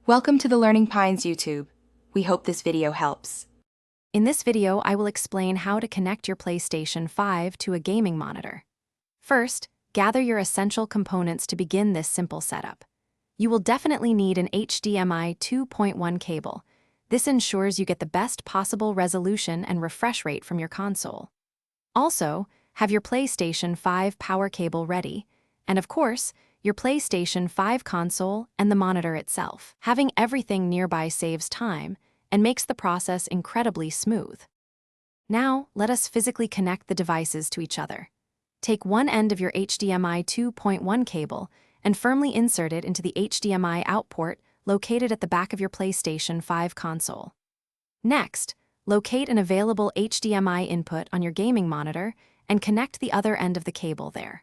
Welcome to the Learning Pines YouTube. We hope this video helps. In this video, I will explain how to connect your PlayStation 5 to a gaming monitor. First, gather your essential components to begin this simple setup. You will definitely need an HDMI 2.1 cable. This ensures you get the best possible resolution and refresh rate from your console. Also, have your PlayStation 5 power cable ready, and of course, your PlayStation 5 console and the monitor itself. Having everything nearby saves time and makes the process incredibly smooth. Now, let us physically connect the devices to each other. Take one end of your HDMI 2.1 cable and firmly insert it into the HDMI out port located at the back of your PlayStation 5 console. Next, locate an available HDMI input on your gaming monitor and connect the other end of the cable there.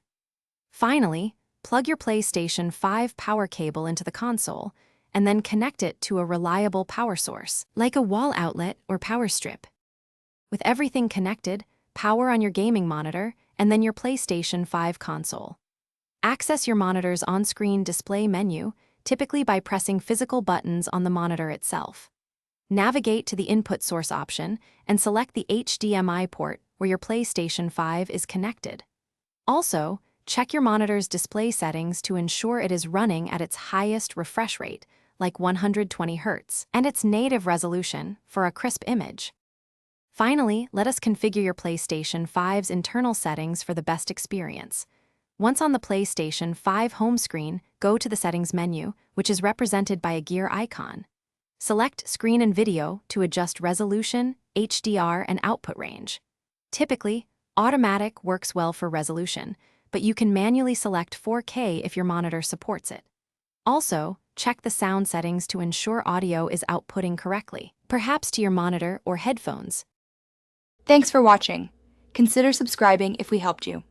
Finally, plug your PlayStation 5 power cable into the console and then connect it to a reliable power source, like a wall outlet or power strip. With everything connected, power on your gaming monitor and then your PlayStation 5 console. Access your monitor's on-screen display menu, typically by pressing physical buttons on the monitor itself. Navigate to the input source option and select the HDMI port where your PlayStation 5 is connected. Also, check your monitor's display settings to ensure it is running at its highest refresh rate, like 120 Hz, and its native resolution for a crisp image. Finally, let us configure your PlayStation 5's internal settings for the best experience. Once on the PlayStation 5 home screen, go to the Settings menu, which is represented by a gear icon. Select Screen and Video to adjust resolution, HDR, and output range. Typically, Automatic works well for resolution, but you can manually select 4K if your monitor supports it. Also, check the sound settings to ensure audio is outputting correctly, perhaps to your monitor or headphones. Thanks for watching. Consider subscribing if we helped you.